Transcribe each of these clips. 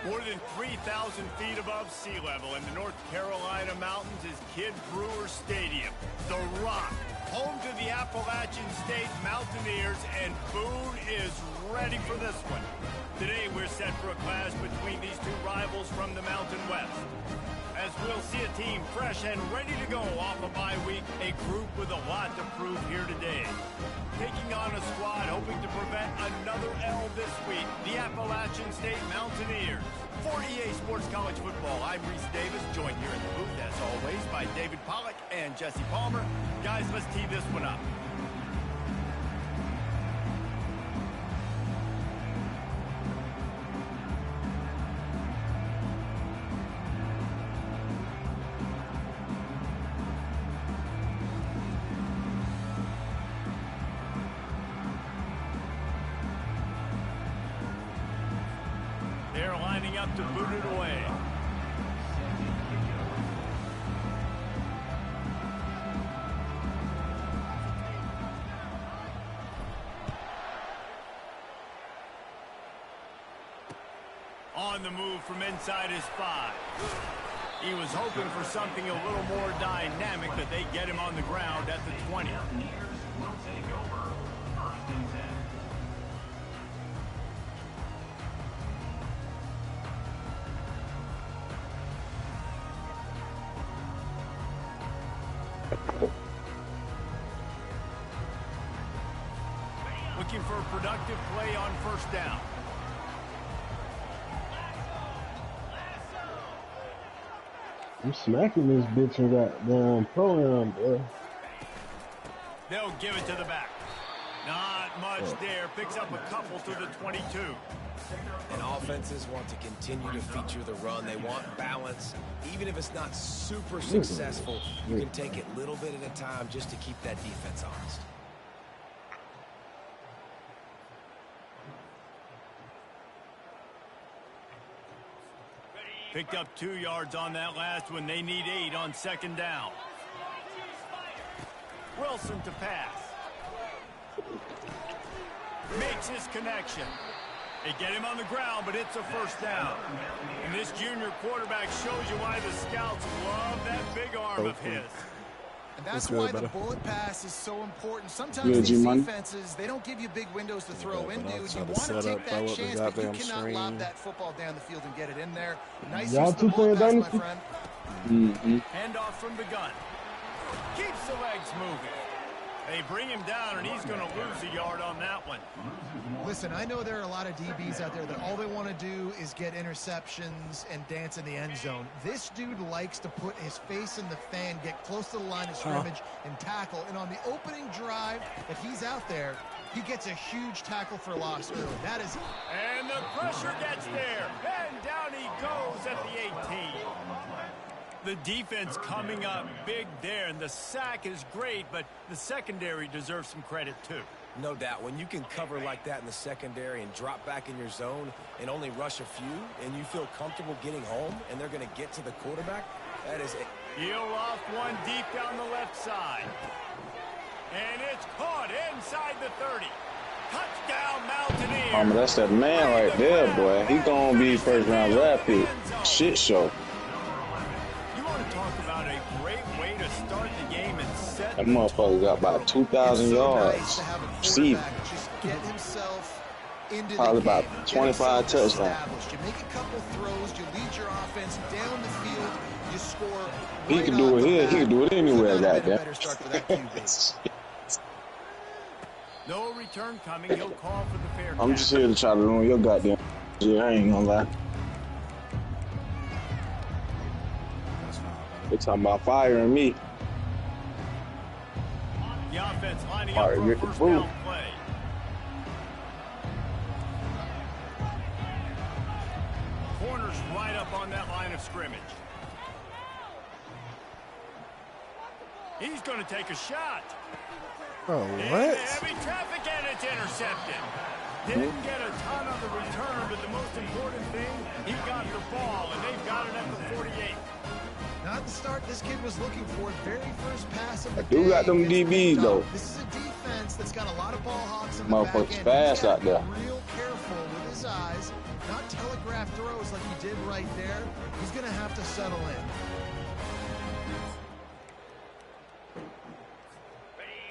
More than 3,000 feet above sea level in the North Carolina mountains is Kid Brewer Stadium, the Rock, home to the Appalachian State Mountaineers, and Boone is ready for this one. Today we're set for a clash between these two rivals from the Mountain West. As we'll see a team fresh and ready to go off a bye week, a group with a lot to prove here today. Taking on a squad hoping to prevent another L this week, the Appalachian State Mountaineers. For EA Sports College Football, I'm Reese Davis, joined here in the booth, as always, by David Pollack and Jesse Palmer. Guys, let's tee this one up. They're lining up to boot it away. On the move from inside his 5. He was hoping for something a little more dynamic, but they get him on the ground at the 20. Looking for a productive play on first down. I'm smacking this bitch in that damn program, boy. They'll give it to the back. Not much there. Picks up a couple to the 22. And offenses want to continue to feature the run. They want balance. Even if it's not super successful, you can take it little bit at a time just to keep that defense honest. Picked up 2 yards on that last one. They need 8 on second down. Wilson to pass. Makes his connection. They get him on the ground, but it's a first down. And this junior quarterback shows you why the scouts love that big arm of his. And that's why the bullet pass is so important. Sometimes these defenses, they don't give you big windows to throw into. You want to take that chance, but you cannot lob that football down the field and get it in there. Nice use of the bullet pass, my friend. Hand off from the gun. Keeps the legs moving. They bring him down, and he's going to lose a yard on that one. Listen, I know there are a lot of DBs out there that all they want to do is get interceptions and dance in the end zone. This dude likes to put his face in the fan, get close to the line of scrimmage, and tackle. And on the opening drive that he's out there, he gets a huge tackle for loss early. That is... And the pressure gets there, and down he goes at the 18. The defense coming up big there, and the sack is great, but the secondary deserves some credit too. No doubt. When you can cover like that in the secondary and drop back in your zone and only rush a few, and you feel comfortable getting home, and they're going to get to the quarterback, that is it. He'll off one deep down the left side. And it's caught inside the 30. Touchdown, Mountaineers. That's that man right there, boy. He gonna be first round draft pick. Shit show. You want to talk about a great way to start the game and set that motherfucker got about 2,000 yards. See, probably about 25 touchdowns. You make a couple throws, you lead your offense down the field, you score. He can do it here. He can do it anywhere, goddamn. No return coming. He'll call for the fair. I'm just here to try to ruin your goddamn shit. I ain't gonna lie. They talking about firing me. The offense lining up for a first down play. Corners right up on that line of scrimmage. He's going to take a shot. Oh, what? Heavy traffic, and it's intercepted. Didn't get a ton on the return, but the most important thing, he got the ball, and they've got it at the 48. Not the start this kid was looking for. Very first pass of the day. Got them DBs, though. This is a defense that's got a lot of ball hawks in the motherfuckers fast out there. Real careful with his eyes, not telegraph throws like he did right there, he's going to have to settle in.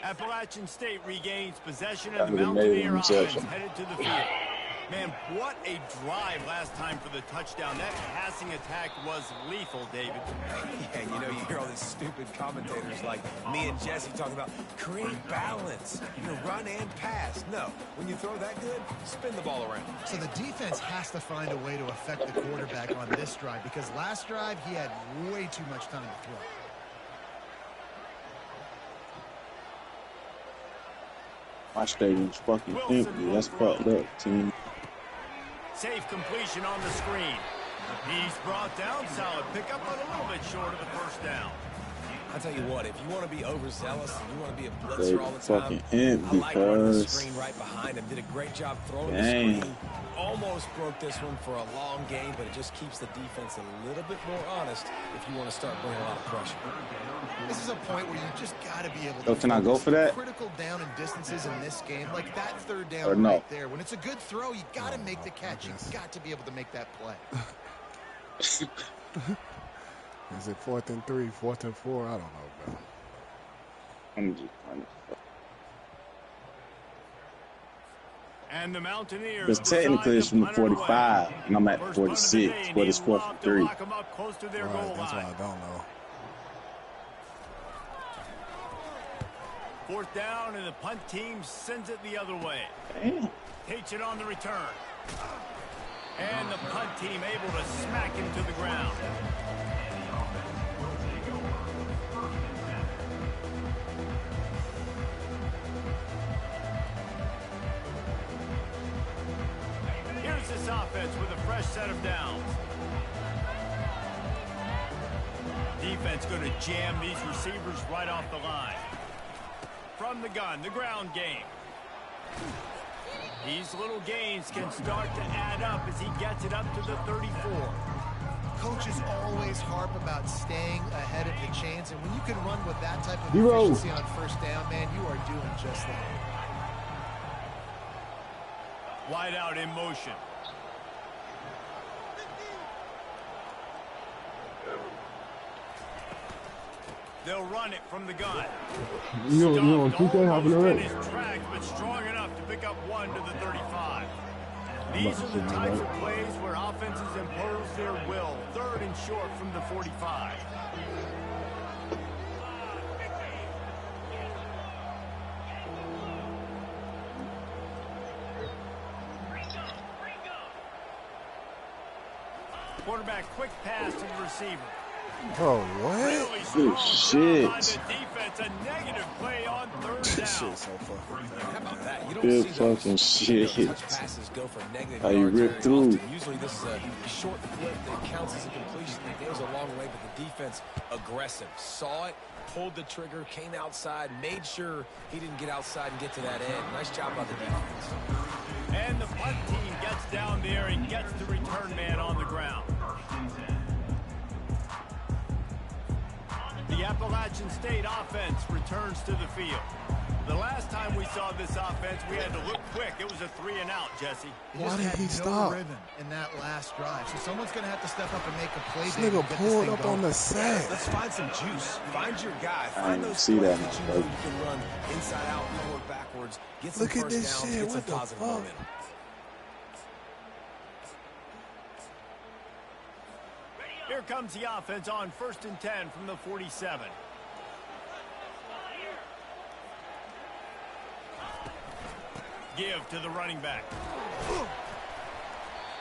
Appalachian State regains possession of the Mountaineer offense headed to the field. Man, what a drive last time for the touchdown. That passing attack was lethal, David. Yeah, you know, you hear all these stupid commentators like me and Jesse talking about create balance, run and pass. No, when you throw that good, spin the ball around. So the defense has to find a way to affect the quarterback on this drive because last drive he had way too much time to throw. My stadium's fucking empty. That's fucked up, team. Safe completion on the screen. He's brought down. Solid pickup, but a little bit short of the first down. I'll tell you what, if you want to be overzealous and you want to be a blitzer all the fucking time, empty, I like running the screen right behind him. Did a great job throwing the screen. Almost broke this one for a long game, but it just keeps the defense a little bit more honest if you want to start bringing a lot of pressure. This is a point where you just got to be able to. So can I go for that? Critical down and distances in this game, like that third down right there. When it's a good throw, you got to make the catch. You got to be able to make that play. Is it 4th and 3, 4th and 4? I don't know, bro. I'm just trying to. And the Mountaineers. Because technically it's from the 45, and I'm at the 46, but it's 4th and 3. Right, that's why I don't know. 4th down, and the punt team sends it the other way. Damn. Takes it on the return. And the punt team able to smack him to the ground. Here's this offense with a fresh set of downs. Defense going to jam these receivers right off the line. From the gun, the ground game. These little gains can start to add up as he gets it up to the 34. Coaches always harp about staying ahead of the chains, and when you can run with that type of efficiency on first down, man, you are doing just that. Wide out in motion. They'll run it from the gun. You don't think they have in his tracks, but strong enough to pick up 1 to the 35. These are the types of plays where offenses impose their will. 3rd and short from the 45. Quarterback, quick pass to the receiver. Bro, what? Really Good shit. by the defense, a negative play on 3rd This down. shit's so fucking How about that? You don't Good see those, fucking shit. touch passes go for negative How you yards rip very through. often. Usually this is a short flip that counts as a completion. It goes a long way, but the defense aggressive. Saw it, pulled the trigger, came outside, made sure he didn't get outside and get to that end. Nice job by the defense. And the punt team gets down there and gets the return man on the ground. The Appalachian State offense returns to the field. The last time we saw this offense, we had to look quick. It was a 3-and-out, Jesse. Why did he No stop? rhythm in that last drive. So someone's going to have to step up and make a play. This David, nigga to get pulled thing up going. on the sack. Let's find some juice. Find your guy. I Find didn't those see plays that, that you bro. know you can run inside out, forward, backwards. Get some Look at first this downs, shit. get some What the positive fuck? momentum. Here comes the offense on 1st and 10 from the 47. Give to the running back.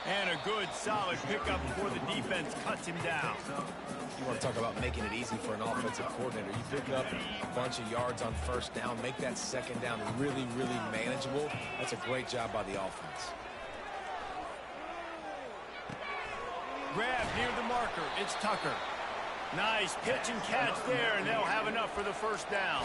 And a good, solid pickup before the defense cuts him down. You want to talk about making it easy for an offensive coordinator. You pick up a bunch of yards on first down, make that second down really, really manageable. That's a great job by the offense. Grab near the marker. It's Tucker. Nice pitch and catch there, and they'll have enough for the first down.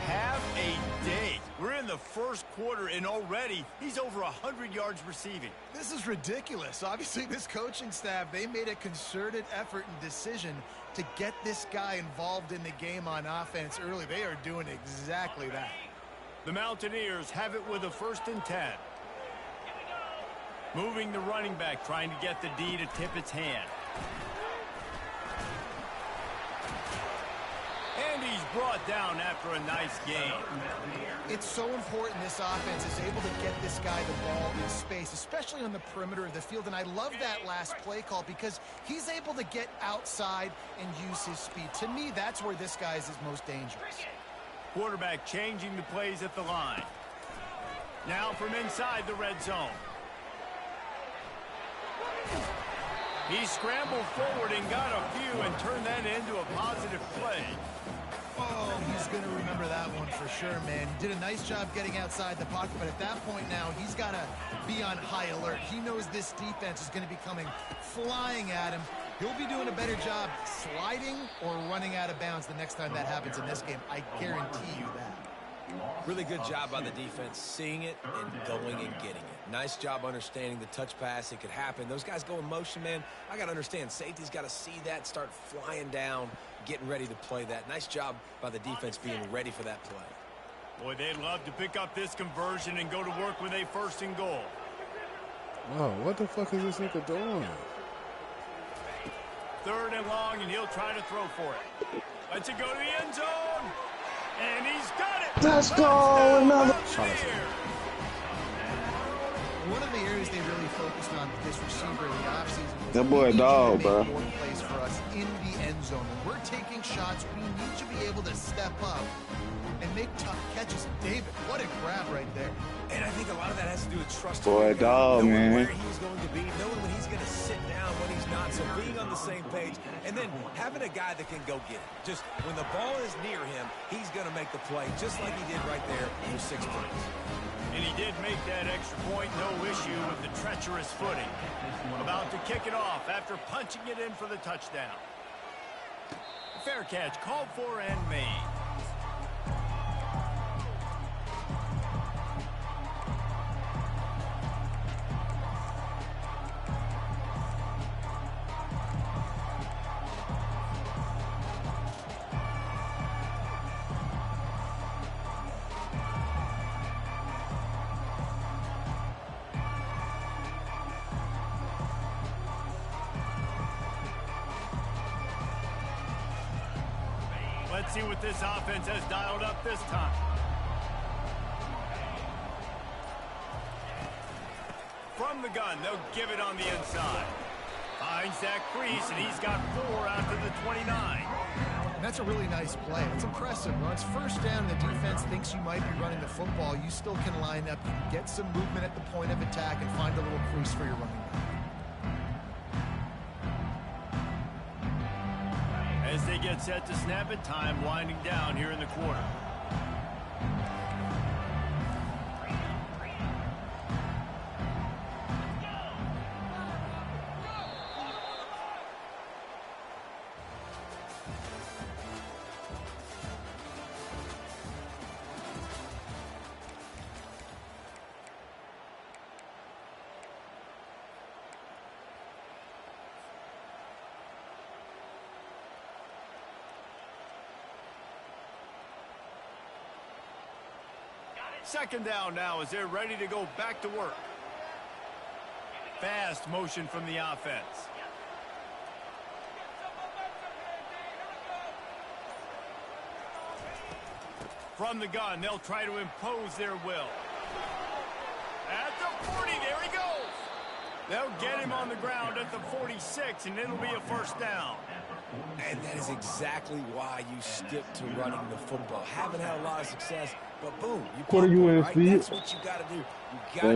Have a day. We're in the first quarter, and already he's over 100 yards receiving. This is ridiculous. Obviously, this coaching staff, they made a concerted effort and decision to get this guy involved in the game on offense early. They are doing exactly that. The Mountaineers have it with a 1st and 10. Moving the running back, trying to get the D to tip its hand. And he's brought down after a nice game. It's so important this offense is able to get this guy the ball in space, especially on the perimeter of the field. And I love that last play call because he's able to get outside and use his speed. To me, that's where this guy is his most dangerous. Quarterback changing the plays at the line. Now from inside the red zone. He scrambled forward and got a few and turned that into a positive play. Oh, he's going to remember that one for sure, man. He did a nice job getting outside the pocket, but at that point now, he's got to be on high alert. He knows this defense is going to be coming flying at him. He'll be doing a better job sliding or running out of bounds the next time that happens in this game. I guarantee you that. Really good job by the defense, seeing it and going and getting it. Nice job understanding the touch pass. It could happen. Those guys go in motion, man. I got to understand. Safety's got to see that, start flying down, getting ready to play that. Nice job by the defense being ready for that play. Boy, they'd love to pick up this conversion and go to work with a 1st and goal. Oh, what the fuck is this nigga doing? 3rd and long, and he'll try to throw for it. Lets it go to the end zone. And he's got it. Let's go. Another. One of the areas they really focused on with this receiver in the offseason. That boy a dog, bro. More plays for us in the end zone. When we're taking shots, we need to be able to step up and make tough catches. David, what a grab right there. And I think a lot of that has to do with trusting. Boy, dog, knowing man. where he's going to be, knowing when he's going to sit down, when he's not. So being on the same page, and then having a guy that can go get it. Just when the ball is near him, he's going to make the play, just like he did right there for 6 points. And he did make that extra point, no issue with the treacherous footing. About to kick it off after punching it in for the touchdown. Fair catch called for and made. Let's see what this offense has dialed up this time. From the gun, they'll give it on the inside. Finds that crease, and he's got 4 after the 29. And that's a really nice play. It's impressive. When it's 1st down and the defense thinks you might be running the football, you still can line up. You can get some movement at the point of attack and find a little crease for your running back. As they get set to snap it, time winding down here in the quarter. Second down now as they're ready to go back to work. Fast motion from the offense. From the gun, they'll try to impose their will. At the 40, there he goes. They'll get him on the ground at the 46, and it'll be a 1st down. And that is exactly why you stick to running the football. Haven't had a lot of success, but boom, you What are you in, right? Steve? That's what you got to do.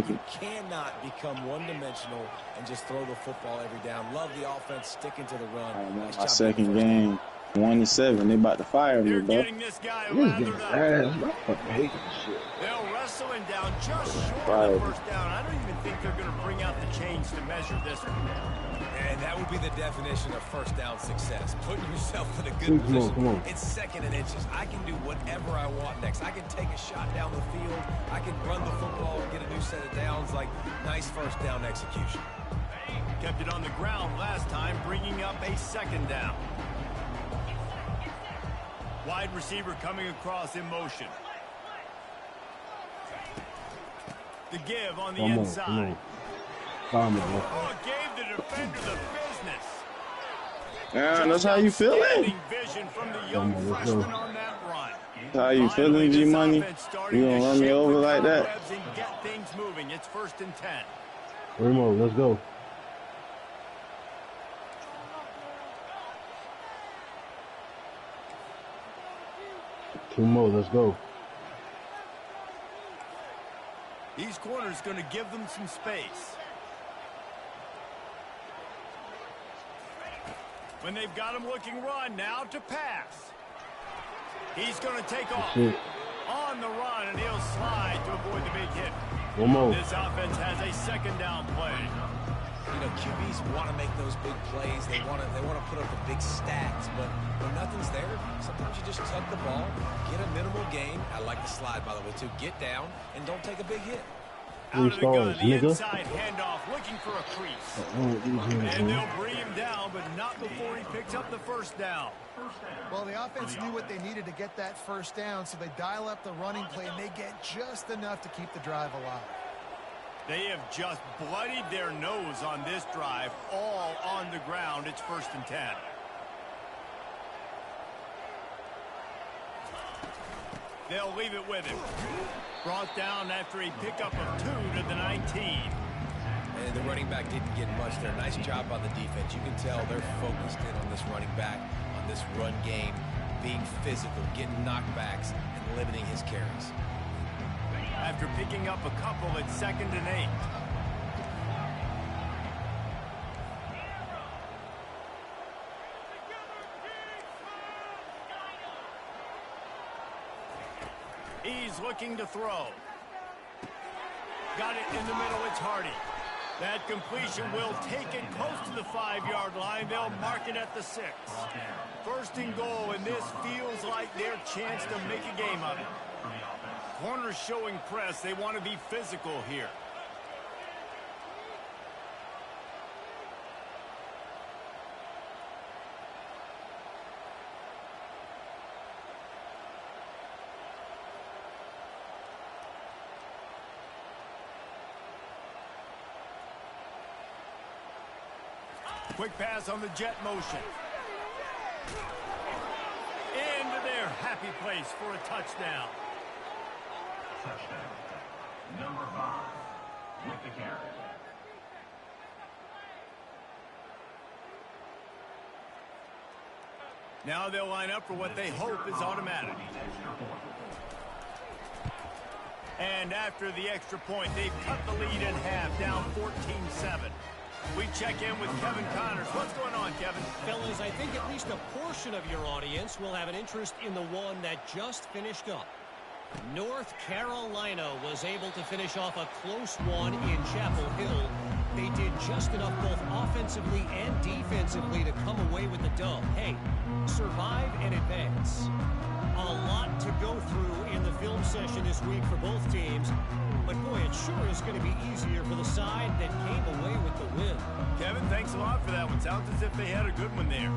You cannot become one-dimensional and just throw the football every down. Love the offense, sticking to the run. Nice My job 2nd game, 1-7. They about to fire me, They're bro. getting this guy This lathered getting up. ass. I fucking hate this shit. They'll wrestle him down just short Right. of the 1st down. I don't even think they're going to bring out the chains to measure this one. And that would be the definition of 1st down success. Putting yourself in a good Come on, position. come on. It's 2nd and inches. I can do whatever I want next. I can take a shot down the field. I can run the football and get a new set of downs. Like, nice 1st down execution. Kept it on the ground last time, bringing up a 2nd down. Wide receiver coming across in motion. The give on the inside. Calm down. Oh, gave the defender the business. Yeah, that's how you feeling? Outstanding vision from the young Come on, let's freshman go. on that run. How you Finally, feeling, this G-Money? offense starting You gonna to run me shake over the like that? cobwebs and get things moving. It's 1st and 10. 3 more. Let's go. Two more. Let's go. These corners going to give them some space. When they've got him looking run, now to pass. He's going to take off on the run, and he'll slide to avoid the big hit. One more. This offense has a 2nd down play. You know, QBs want to make those big plays. They want to put up the big stats, but when nothing's there, sometimes you just tuck the ball, get a minimal gain. I like the slide, by the way, too. Get down and don't take a big hit. Out of the gun, stars, the nigga. inside handoff, looking for a crease. And they'll bring him down, but not before he picks up the 1st down. Well, the offense knew what they needed to get that 1st down, so they dial up the running play, and they get just enough to keep the drive alive. They have just bloodied their nose on this drive, all on the ground. It's 1st and 10. They'll leave it with him. Brought down after a pickup of 2 to the 19. And the running back didn't get much there. Nice job on the defense. You can tell they're focused in on this running back, on this run game, being physical, getting knockbacks, and limiting his carries. After picking up a couple at 2nd and 8. He's looking to throw. Got it in the middle. It's Hardy. That completion will take it close to the 5-yard line. They'll mark it at the 6. 1st and goal, and this feels like their chance to make a game of it. Corners showing press. They want to be physical here. Quick pass on the jet motion. Into their happy place for a touchdown. Touchdown. Number 5 with the carry. Now they'll line up for what they hope is automatic. And after the extra point, they've cut the lead in half, down 14-7. We check in with Kevin Connors. What's going on, Kevin? Fellas, I think at least a portion of your audience will have an interest in the one that just finished up. North Carolina was able to finish off a close one in Chapel Hill. They did just enough both offensively and defensively to come away with the dub. Hey, survive and advance. A lot to go through in the film session this week for both teams. But boy, it sure is going to be easier for the side that came away with the win. Kevin, thanks a lot for that one. Sounds as if they had a good one there.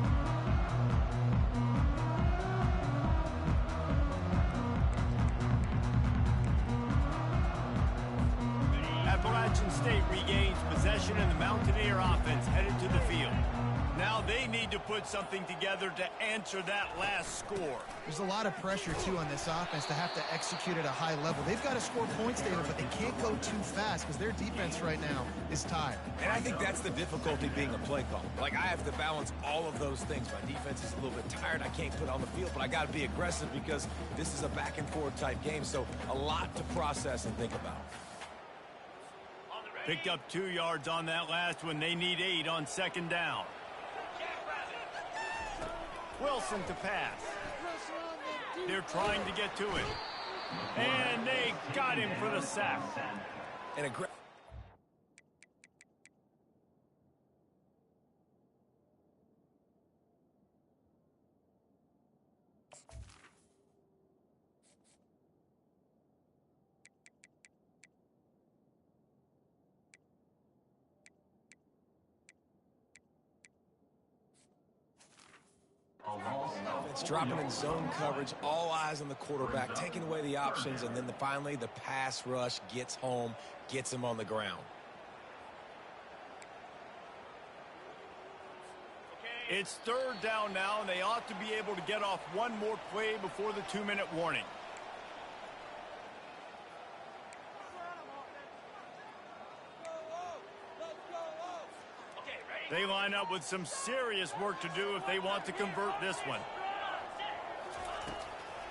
Appalachian State regains possession, and the Mountaineer offense headed to the field. Now they need to put something together to answer that last score. There's a lot of pressure, too, on this offense to have to execute at a high level. They've got to score points, David, but they can't go too fast because their defense right now is tired. And I think that's the difficulty being a play caller. Like, I have to balance all of those things. My defense is a little bit tired. I can't put on the field, but I got to be aggressive because this is a back-and-forth type game. So a lot to process and think about. Picked up 2 yards on that last one. They need 8 on 2nd down. Wilson to pass. They're trying to get to it. And they got him for the sack. And it's dropping in zone coverage, all eyes on the quarterback, taking away the options, and then finally the pass rush gets home, gets him on the ground. It's third down now, and they ought to be able to get off one more play before the 2-minute warning. They line up with some serious work to do if they want to convert this one.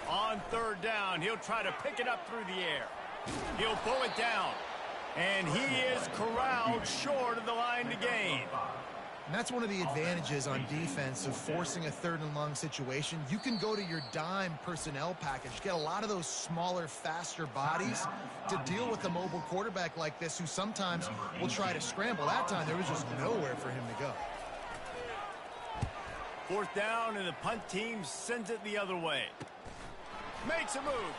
On third down, he'll try to pick it up through the air. He'll pull it down. And he is corralled short of the line to gain. And that's one of the advantages on defense of forcing a third and long situation. You can go to your dime personnel package, get a lot of those smaller, faster bodies to deal with a mobile quarterback like this who sometimes will try to scramble. That time there was just nowhere for him to go. Fourth down, and the punt team sends it the other way. Makes a move.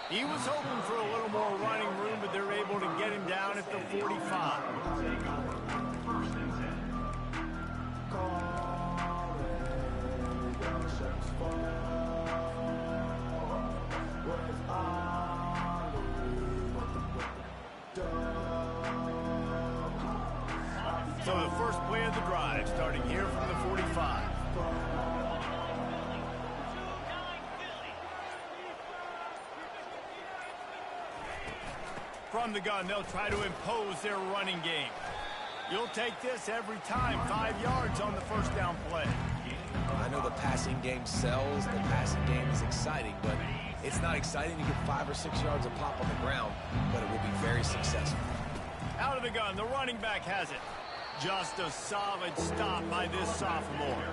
He was hoping for a little more running room, but they're able to get him down at the 45. So the first play of the drive, starting here from the 45. From the gun, they'll try to impose their running game. You'll take this every time. 5 yards on the first down play. I know the passing game sells. The passing game is exciting, but it's not exciting to get 5 or 6 yards a pop on the ground, but it will be very successful. Out of the gun, the running back has it. Just a solid stop by this sophomore.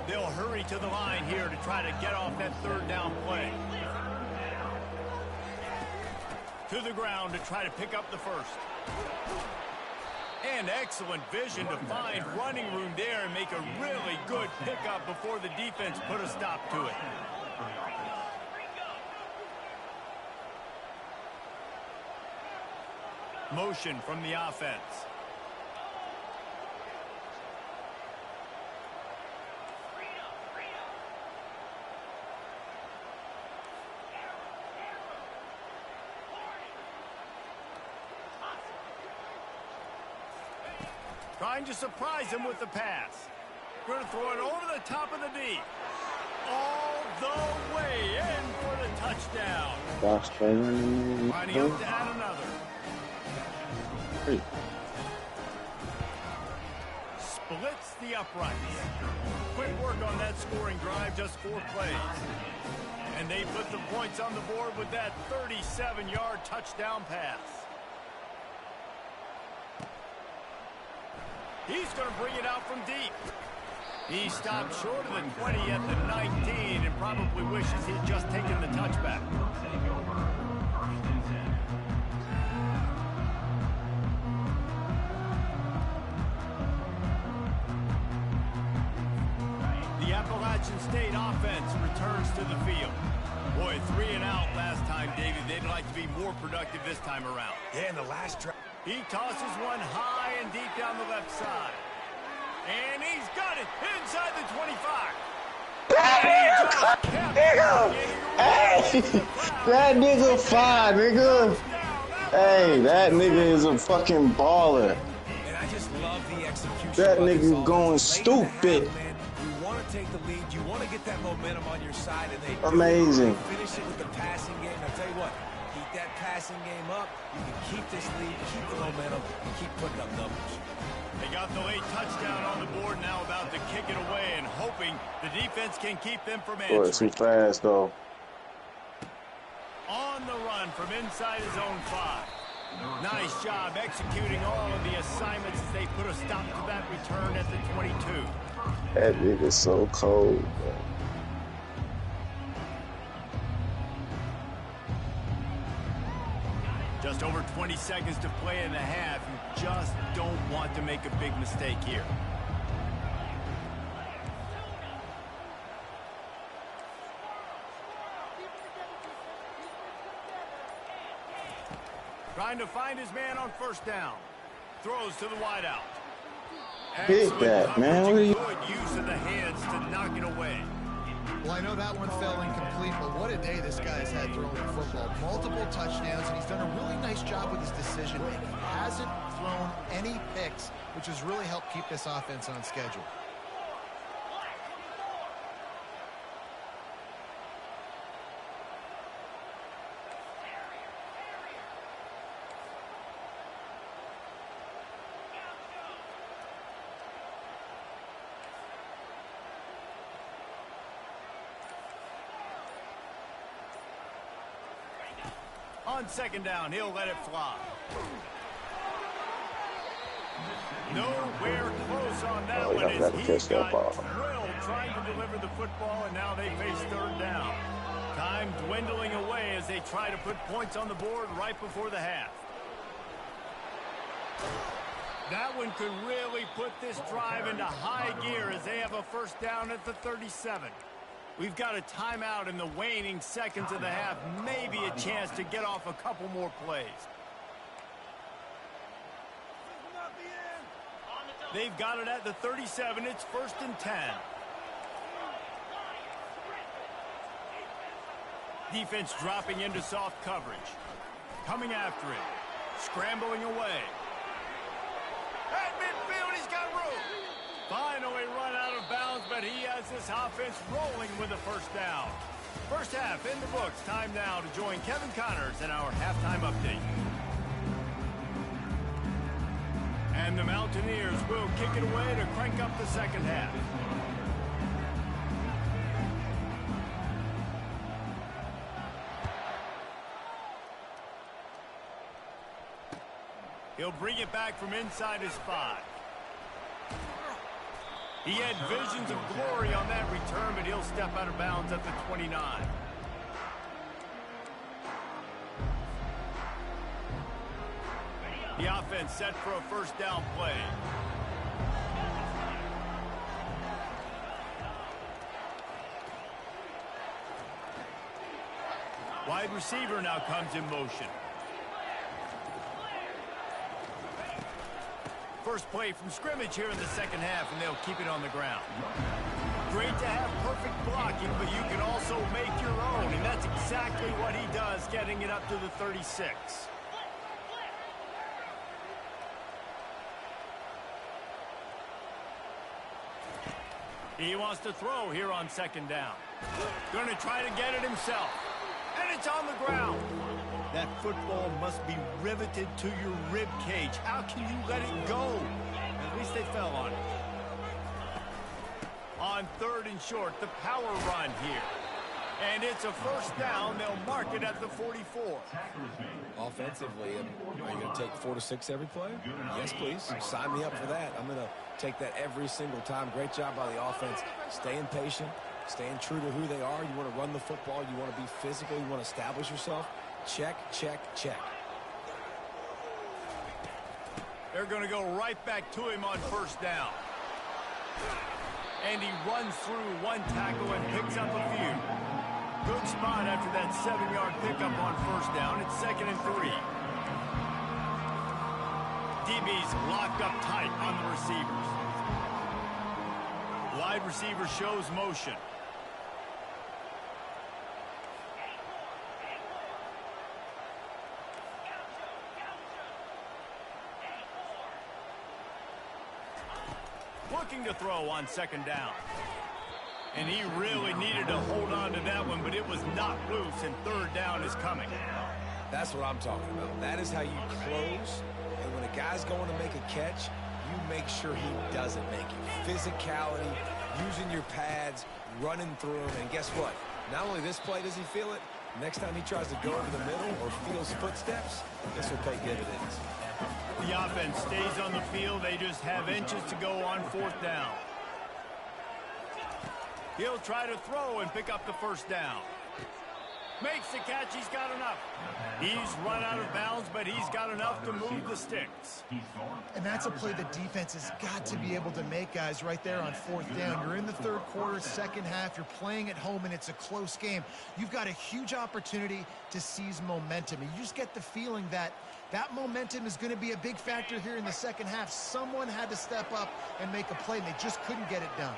They'll hurry to the line here to try to get off that third down play. To the ground to try to pick up the first. And excellent vision to find running room there and make a really good pickup before the defense put a stop to it. Motion from the offense. Trying to surprise him with the pass. Going to throw it over the top of the D. All the way in for the touchdown. Lining up to add another. Splits the uprights. Quick work on that scoring drive, just 4 plays. And they put the points on the board with that 37-yard touchdown pass. He's going to bring it out from deep. He stopped short of the 20 at the 19 and probably wishes he'd just taken the touchback. The Appalachian State offense returns to the field. Boy, 3 and out last time, David. They'd like to be more productive this time around. Yeah, in the last drive. He tosses one high and deep down the left side. And he's got it inside the 25. Hey, that nigga fine, nigga. Hey, that nigga is a fucking baller. And I just love the execution. That nigga going stupid. You want to take the lead. You want to get that momentum on your side. And they amazing. Finish it with the passing game. I'll tell you what. Keep that passing game up. You can keep this lead, keep the momentum, and keep putting up numbers. They got the late touchdown on the board, now about to kick it away and hoping the defense can keep them from answering. Boy, too fast, though. On the run from inside his own 5. Nice job executing all of the assignments as they put a stop to that return at the 22. That nigga's so cold, bro. Just over 20 seconds to play in the half. You just don't want to make a big mistake here. Trying to find his man on first down. Throws to the wideout. Hit that, man. What are you... Good use of the hands to knock it away. Well, I know that one fell incomplete, but what a day this guy's had throwing the football. Multiple touchdowns, and he's done a really nice job with his decision-making. He hasn't thrown any picks, which has really helped keep this offense on schedule. On second down, he'll let it fly. Nowhere close on that one as he got drilled trying to deliver the football, and now they face third down. Time dwindling away as they try to put points on the board right before the half. That one could really put this drive into high gear as they have a first down at the 37. We've got a timeout in the waning seconds of the half. Maybe a chance to get off a couple more plays. They've got it at the 37. It's 1st and 10. Defense dropping into soft coverage. Coming after it. Scrambling away. At midfield, he's got room. Finally run out of bounds, but he has this offense rolling with a first down. First half in the books. Time now to join Kevin Connors in our halftime update. And the Mountaineers will kick it away to crank up the second half. He'll bring it back from inside his 5. He had visions of glory on that return, but he'll step out of bounds at the 29. The offense set for a first down play. Wide receiver now comes in motion. First play from scrimmage here in the second half, and they'll keep it on the ground. Great to have perfect blocking, but you can also make your own, and that's exactly what he does, getting it up to the 36. He wants to throw here on second down. Going to try to get it himself, and it's on the ground. That football must be riveted to your rib cage. How can you let it go? At least they fell on it. On 3rd and short, the power run here. And it's a first down. They'll mark it at the 44. Offensively, are you going to take 4 to 6 every play? Yes, please. Sign me up for that. I'm going to take that every single time. Great job by the offense. Staying patient, staying true to who they are. You want to run the football. You want to be physical. You want to establish yourself. Check, check, check. They're going to go right back to him on first down. And he runs through one tackle and picks up a few. Good spot after that 7-yard pickup on first down. It's 2nd and 3. DB's locked up tight on the receivers. Wide receiver shows motion. Looking to throw on second down. And he really needed to hold on to that one, but it was not loose, and third down is coming. That's what I'm talking about. That is how you close. And when a guy's going to make a catch, you make sure he doesn't make it. Physicality, using your pads, running through him. And guess what? Not only this play does he feel it, next time he tries to go over the middle or feels footsteps, this will pay dividends. The offense stays on the field. They just have inches to go on 4th down. He'll try to throw and pick up the first down. Makes the catch. He's got enough. He's run out of bounds, but he's got enough to move the sticks. And that's a play the defense has got to be able to make, guys, right there on 4th down. You're in the 3rd quarter, second half. You're playing at home, and it's a close game. You've got a huge opportunity to seize momentum. And you just get the feeling that that momentum is going to be a big factor here in the second half. Someone had to step up and make a play, and they just couldn't get it done.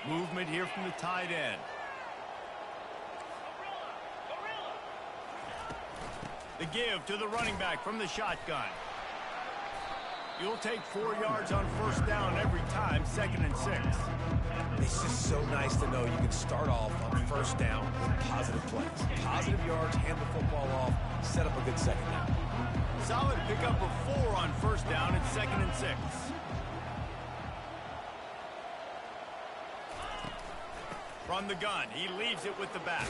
Movement here from the tight end. The give to the running back from the shotgun. You'll take 4 yards on first down every time, 2nd and 6. It's just so nice to know you can start off on first down with positive plays. Positive yards, hand the football off, set up a good second down. Solid pickup of 4 on first down at 2nd and 6. From the gun, he leaves it with the back.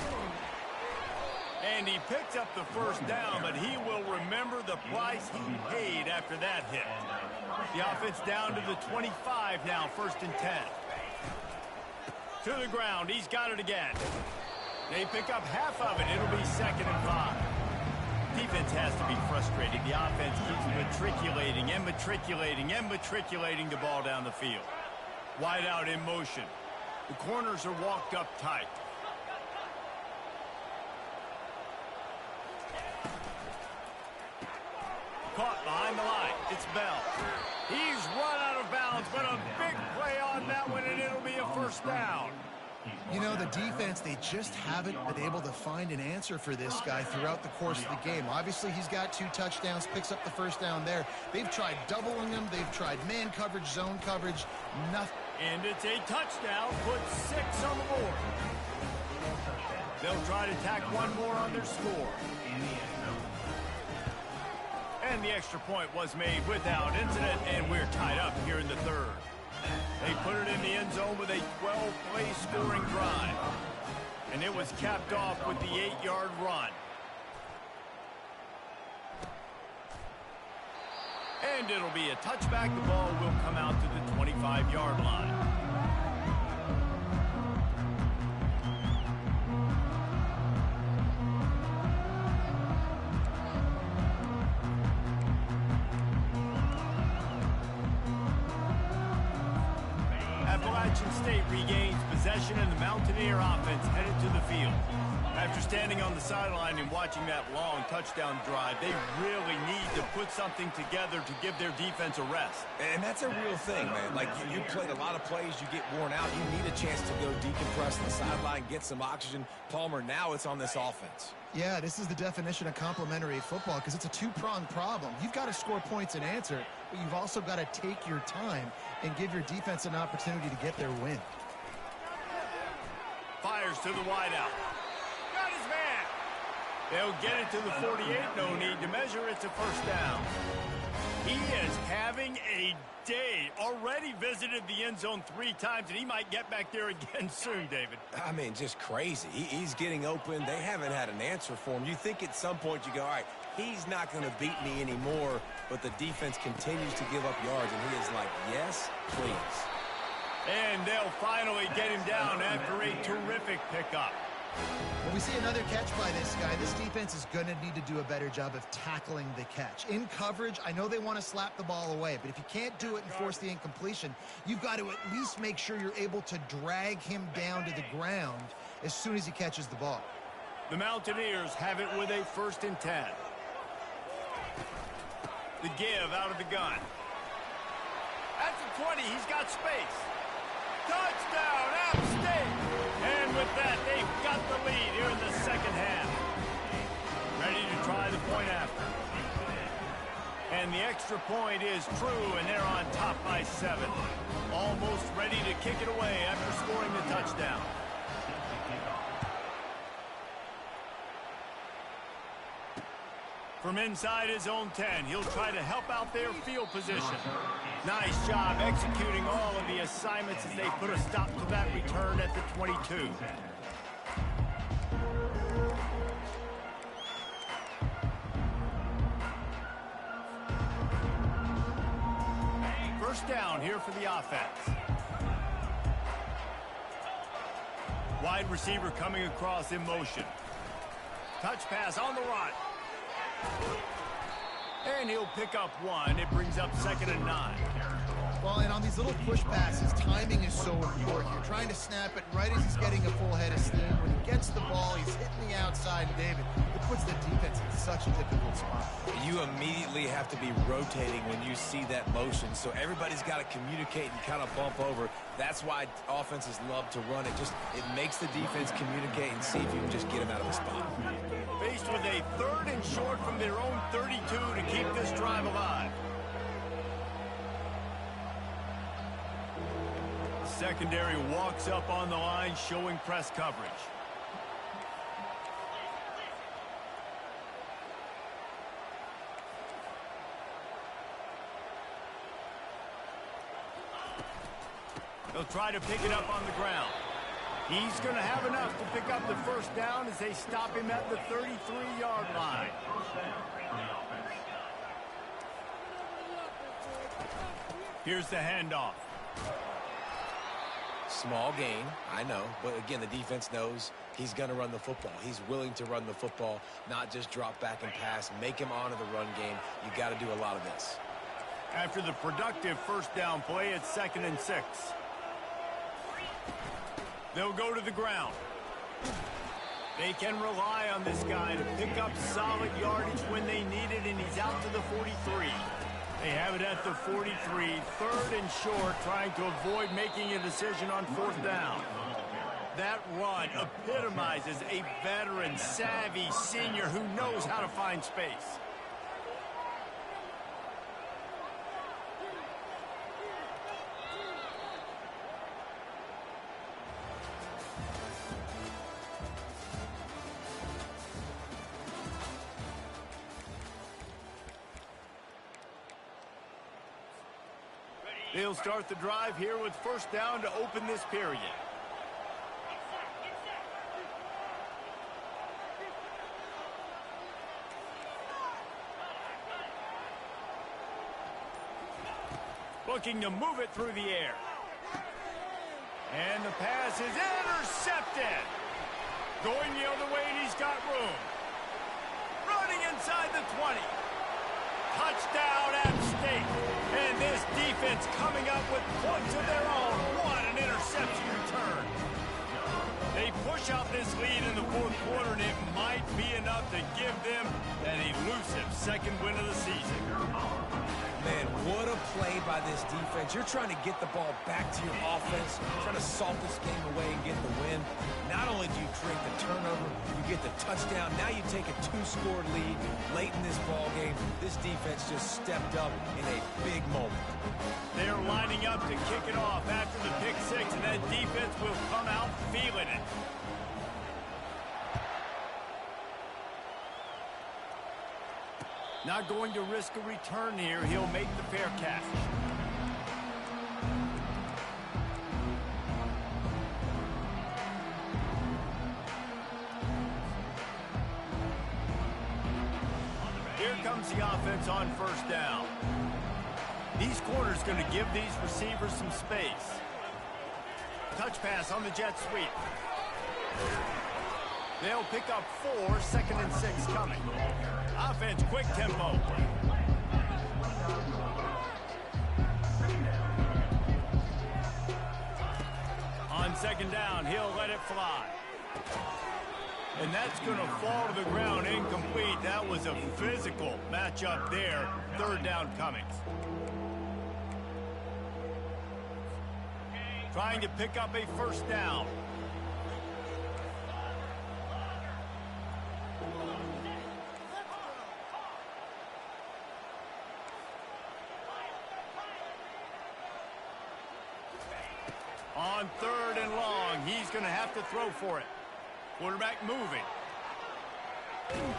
And he picked up the first down, but he will remember the price he paid after that hit. The offense down to the 25 now, 1st and 10. To the ground, he's got it again. They pick up half of it, it'll be 2nd and 5. Defense has to be frustrated. The offense keeps matriculating and matriculating and matriculating the ball down the field. Wide out in motion. The corners are walked up tight. Caught behind the line. It's Bell. He's run out of bounds, but a big play on that one, and it'll be a first down. You know, the defense, they just haven't been able to find an answer for this guy throughout the course of the game. Obviously, he's got 2 touchdowns, picks up the first down there. They've tried doubling him. They've tried man coverage, zone coverage, nothing. And it's a touchdown, puts 6 on the board. They'll try to tack 1 more on their score. And the extra point was made without incident, and we're tied up here in the 3rd. They put it in the end zone with a 12-play scoring drive. And it was capped off with the 8-yard run. And it'll be a touchback. The ball will come out to the 25-yard line. Appalachian State regains possession, and the Mountaineer offense headed to the field. After standing on the sideline and watching that long touchdown drive, they really need to put something together to give their defense a rest. And that's a real thing, man. Like, you played a lot of plays, you get worn out, you need a chance to go decompress on the sideline, get some oxygen. Palmer, now it's on this offense. Yeah, this is the definition of complementary football because it's a 2-pronged problem. You've got to score points and answer, but you've also got to take your time and give your defense an opportunity to get their win. Fires to the wideout. Got his man. They'll get it to the 48. No need to measure. It's a first down. He is having a day. Already visited the end zone 3 times, and he might get back there again soon, David. I mean, just crazy. He's getting open. They haven't had an answer for him. You think at some point you go, all right, he's not going to beat me anymore, but the defense continues to give up yards, and he is like, yes, please. And they'll finally get him down after a terrific pickup. When we see another catch by this guy, this defense is going to need to do a better job of tackling the catch. In coverage, I know they want to slap the ball away, but if you can't do it and force the incompletion, you've got to at least make sure you're able to drag him down to the ground as soon as he catches the ball. The Mountaineers have it with a 1st and 10. The give out of the gun. At the 20, he's got space. Touchdown, App State! And with that, they've got the lead here in the 2nd half. Ready to try the point after. And the extra point is true, and they're on top by 7. Almost ready to kick it away after scoring the touchdown. From inside his own 10, he'll try to help out their field position. Nice job executing all of the assignments as they put a stop to that return at the 22. First down here for the offense. Wide receiver coming across in motion. Touch pass on the run. And he'll pick up 1. It brings up 2nd and 9. Well, and on these little push passes, timing is so important. You're trying to snap it right as he's getting a full head of steam. When he gets the ball, he's hitting the outside. And David, the puts the defense in such a difficult spot. You immediately have to be rotating when you see that motion, so everybody's got to communicate and kind of bump over. That's why offenses love to run it. It makes the defense communicate and see if you can just get them out of the spot. Faced with a 3rd and short from their own 32 to keep this drive alive. Secondary walks up on the line, showing press coverage. They'll try to pick it up on the ground. He's going to have enough to pick up the first down as they stop him at the 33-yard line. Here's the handoff. Small gain, I know, but again, the defense knows he's going to run the football. He's willing to run the football, not just drop back and pass, make him honor the run game. You got to do a lot of this. After the productive first down play, it's 2nd and 6. They'll go to the ground. They can rely on this guy to pick up solid yardage when they need it, and he's out to the 43. They have it at the 43, 3rd and short, trying to avoid making a decision on 4th down. That run epitomizes a veteran, savvy senior who knows how to find space. They'll start the drive here with 1st down to open this period. Looking to move it through the air. And the pass is intercepted. Going the other way, and he's got room. Running inside the 20. Touchdown, App State. And this defense coming up with points of their own. What an interception return. They push out this lead in the 4th quarter, and it might be enough to give them an elusive 2nd win of the season. Man, what a play by this defense. You're trying to get the ball back to your offense, trying to salt this game away and get the win. Not only do you create the turnover, you get the touchdown. Now you take a 2-score lead late in this ball game. This defense just stepped up in a big moment. They're lining up to kick it off after the pick 6, and that defense will come out feeling it. Not going to risk a return here. He'll make the fair catch. Here comes the offense on 1st down. These corners going to give these receivers some space. Touch pass on the jet sweep. They'll pick up 4, 2nd and 6 coming. Offense, quick tempo. On 2nd down, he'll let it fly. And that's going to fall to the ground incomplete. That was a physical matchup there. 3rd down coming. Trying to pick up a 1st down. On 3rd and long, he's going to have to throw for it. Quarterback moving.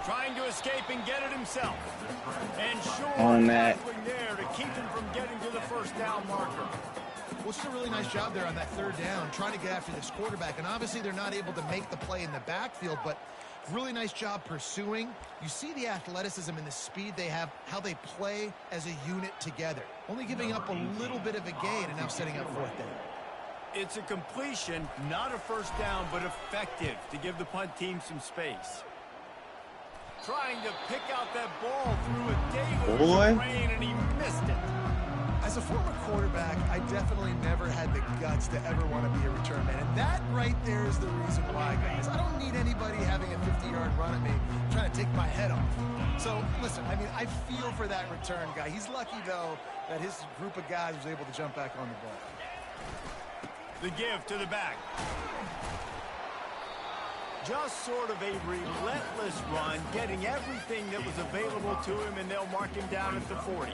Trying to escape and get it himself. And sure, there to keep him from getting to the 1st down marker. Well, it's a really nice job there on that 3rd down, trying to get after this quarterback. And obviously they're not able to make the play in the backfield, but really nice job pursuing. You see the athleticism and the speed they have, how they play as a unit together. Only giving up a little bit of a gain and now setting up 4th down. It's a completion, not a 1st down, but effective to give the punt team some space. Trying to pick out that ball through a deluge of rain, and he missed it. As a former quarterback, I definitely never had the guts to ever want to be a return man. And that right there is the reason why, guys. I don't need anybody having a 50-yard run at me, trying to take my head off. So, listen, I mean, I feel for that return guy. He's lucky, though, that his group of guys was able to jump back on the ball. The give to the back. Just sort of a relentless run, getting everything that was available to him, and they'll mark him down at the 40.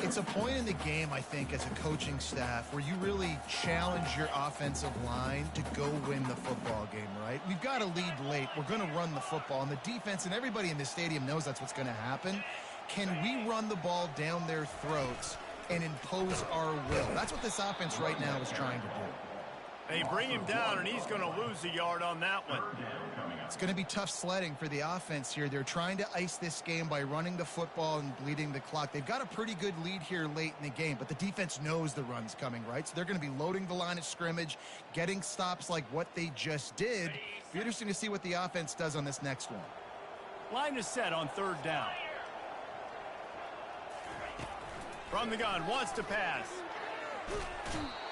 It's a point in the game, I think, as a coaching staff, where you really challenge your offensive line to go win the football game, right? We've got to lead late. We're going to run the football, and the defense and everybody in the stadium knows that's what's going to happen. Can we run the ball down their throats and impose our will? That's what this offense right now is trying to do. They bring him down, and he's going to lose a yard on that one. It's going to be tough sledding for the offense here. They're trying to ice this game by running the football and bleeding the clock. They've got a pretty good lead here late in the game, but the defense knows the run's coming, right? So they're going to be loading the line of scrimmage, getting stops like what they just did. It'll be interesting to see what the offense does on this next one. Line is set on 3rd down. From the gun, wants to pass.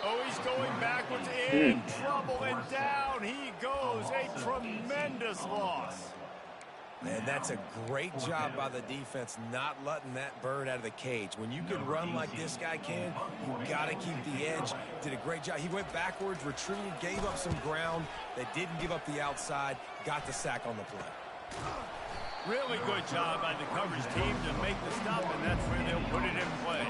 Oh, he's going backwards, in trouble, and down he goes. A tremendous loss. Man, that's a great job by the defense not letting that bird out of the cage. When you can run like this guy can, you got to keep the edge. Did a great job. He went backwards, retreated, gave up some ground. They didn't give up the outside, got the sack on the play. Really good job by the coverage team to make the stop, and that's where they'll put it in play.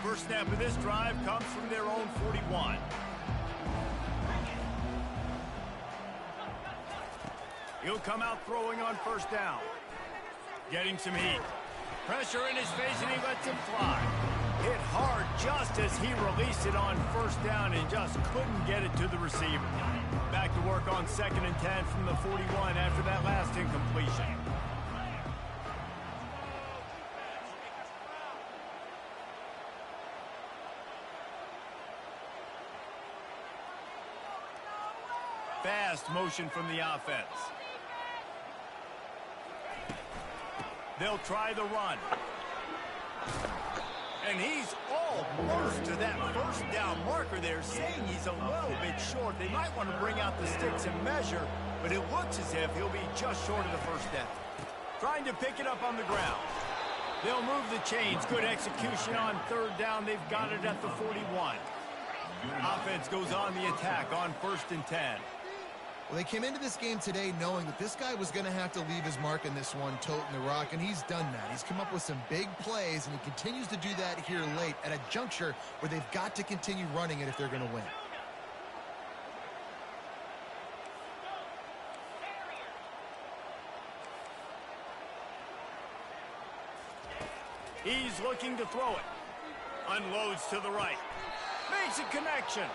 First snap of this drive comes from their own 41. He'll come out throwing on 1st down. Getting some heat. Pressure in his face, and he lets him fly. Hit hard just as he released it on 1st down and just couldn't get it to the receiver. Back to work on 2nd and 10 from the 41 after that last incompletion. Fast motion from the offense. They'll try the run. And he's almost to that 1st down marker there, saying he's a little bit short. They might want to bring out the sticks and measure, but it looks as if he'll be just short of the 1st down. Trying to pick it up on the ground. They'll move the chains. Good execution on 3rd down. They've got it at the 41. Offense goes on the attack on 1st and 10. Well, they came into this game today knowing that this guy was going to have to leave his mark in this one, toting the rock, and he's done that. He's come up with some big plays, and he continues to do that here late at a juncture where they've got to continue running it if they're going to win. He's looking to throw it. Unloads to the right. Makes a connection.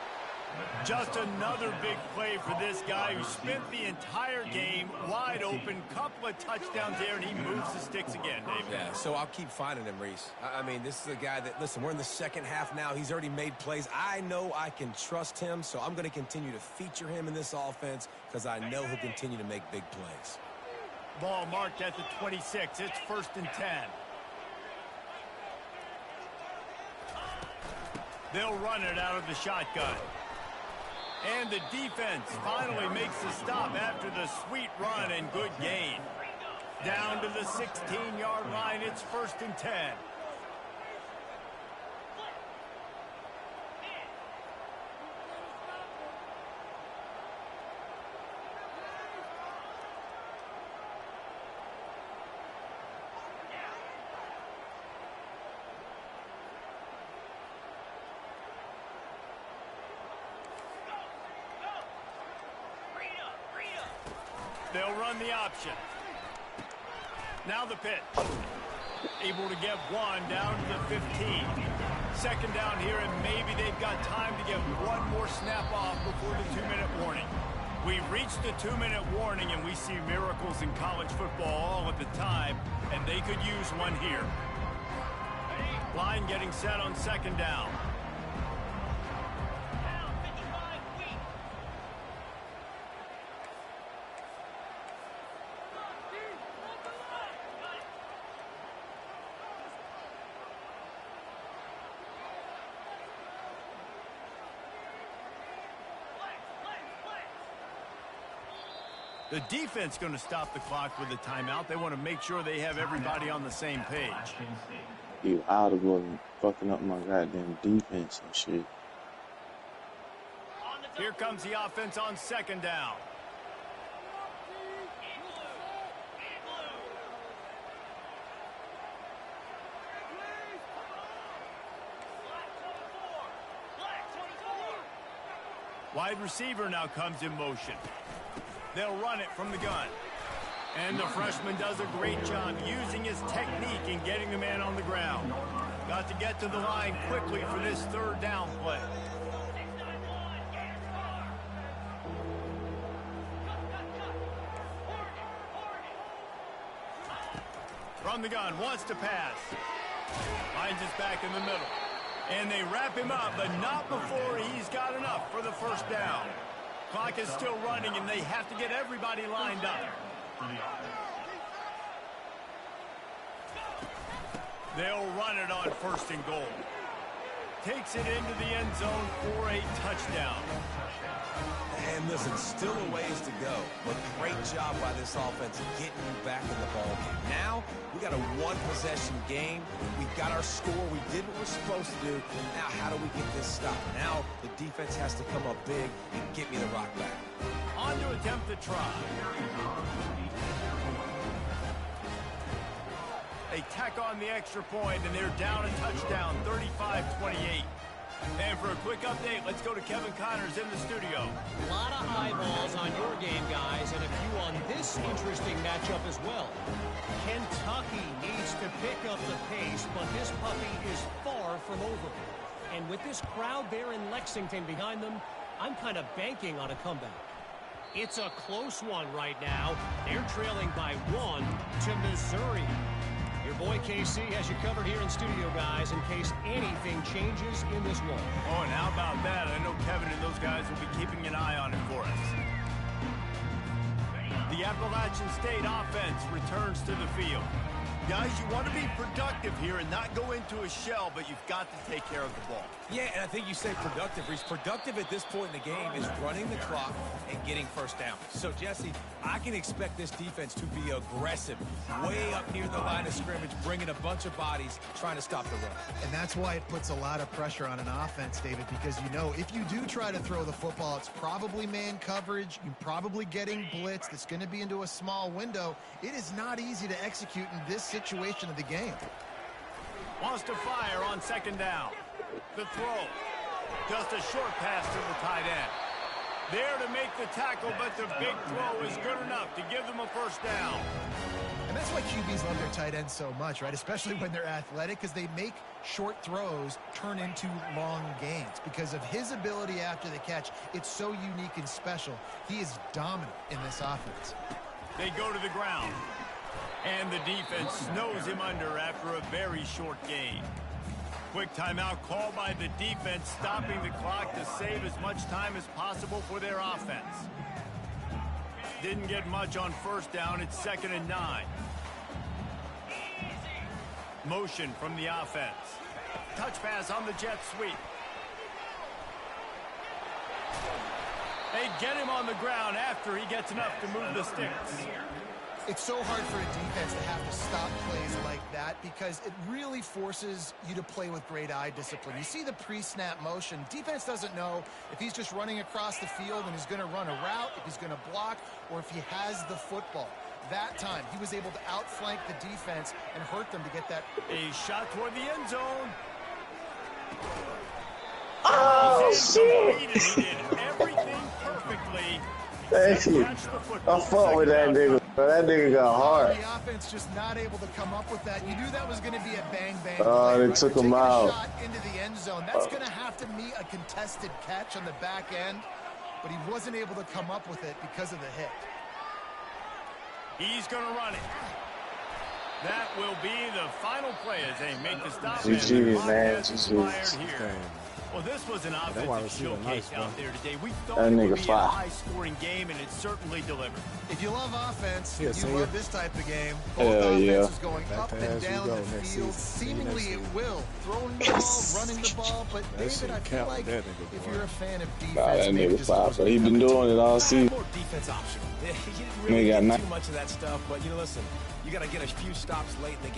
Just another big play for this guy who spent the entire game wide open. Couple of touchdowns there, and he moves the sticks again, David. Yeah, so I'll keep finding him, Reese. I mean, this is a guy that, listen, we're in the 2nd half now. He's already made plays. I know I can trust him, so I'm going to continue to feature him in this offense because I know he'll continue to make big plays. Ball marked at the 26. It's 1st and 10. They'll run it out of the shotgun. And the defense finally makes the stop after the sweet run and good gain. Down to the 16-yard line, it's 1st and 10. They'll run the option. Now the pitch. Able to get one down to the 15. 2nd down here, and maybe they've got time to get one more snap off before the 2-minute warning. We've reached the 2-minute warning, and we see miracles in college football all at the time, and they could use one here. Line getting set on 2nd down. The defense going to stop the clock with a timeout. They want to make sure they have everybody on the same page. You out of going fucking up my goddamn defense and shit. Here comes the offense on second down. Wide receiver now comes in motion. They'll run it from the gun. And the freshman does a great job using his technique and getting the man on the ground. Got to get to the line quickly for this third down play. From the gun, wants to pass. Finds his back in the middle. And they wrap him up, but not before he's got enough for the first down. Clock is still running, and they have to get everybody lined up. They'll run it on first and goal. Takes it into the end zone for a touchdown. And listen, still a ways to go, but great job by this offense getting you back in the ballgame. Now, we got a one-possession game. We got our score. We did what we're supposed to do. Now, how do we get this stopped? Now, the defense has to come up big and get me the rock back. On to attempt the try. They tack on the extra point, and they're down a touchdown, 35-28. And for a quick update, let's go to Kevin Connors in the studio. A lot of eyeballs on your game, guys, and a few on this interesting matchup as well. Kentucky needs to pick up the pace, but this puppy is far from over. And with this crowd there in Lexington behind them, I'm kind of banking on a comeback. It's a close one right now. They're trailing by 1 to Missouri. Your boy KC has you covered here in studio, guys, in case anything changes in this one. Oh, and how about that? I know Kevin and those guys will be keeping an eye on it for us. The Appalachian State offense returns to the field. Guys, you want to be productive here and not go into a shell, but you've got to take care of the ball. Yeah, and I think you say productive, Reese. Productive at this point in the game is running the clock and getting first down. So, Jesse, I can expect this defense to be aggressive, way up near the line of scrimmage, bringing a bunch of bodies, trying to stop the run. And that's why it puts a lot of pressure on an offense, David, because you know if you do try to throw the football, it's probably man coverage. You're probably getting blitz. That's going to be into a small window. It is not easy to execute in this situation of the game. Wants to fire on second down. The throw. Just a short pass to the tight end. There to make the tackle, but the big throw is good enough to give them a first down. And that's why QBs love their tight ends so much, right? Especially when they're athletic, because they make short throws turn into long gains. Because of his ability after the catch, it's so unique and special. He is dominant in this offense. They go to the ground. And the defense snows him under after a very short gain. Quick timeout called by the defense, stopping the clock to save as much time as possible for their offense. Didn't get much on first down. It's 2nd and 9. Motion from the offense. Touch pass on the jet sweep. They get him on the ground after he gets enough to move the sticks. It's so hard for a defense to have to stop plays like that because it really forces you to play with great eye discipline. You see the pre-snap motion. Defense doesn't know if he's just running across the field and he's going to run a route, if he's going to block, or if he has the football. That time, he was able to outflank the defense and hurt them to get that. A shot toward the end zone. Oh, shit! He did everything perfectly. Hey, I fought with that nigga. That nigga got hard. The offense just not able to come up with that. You knew that was going to be a bang-bang. Oh, they took him out. Shot into the end zone. That's going to have to meet a contested catch on the back end, but he wasn't able to come up with it because of the hit. He's going to run it. That will be the final play as they make the stop. GG, man. GG. Here. Well, this was an wide offensive receiver showcase nice, bro. out there today. We That thought it nigga would be a fire. high-scoring game, and it certainly delivered. If you love offense, Yeah, you senior. love this type of game. Hell Both yeah. offenses going Back up to and as you down go the next field. season. Seemingly Next it season. will. Throwing the ball, running the ball. But That David, shit I feel count like with that nigga, if boy. you're a fan of defense, Nah, that maybe nigga just fire. wasn't But he been coming to doing you. it all season. More defense optional. You didn't Nigga really got get nine. too much of that stuff, but, listen, you got to get a few stops late in the game.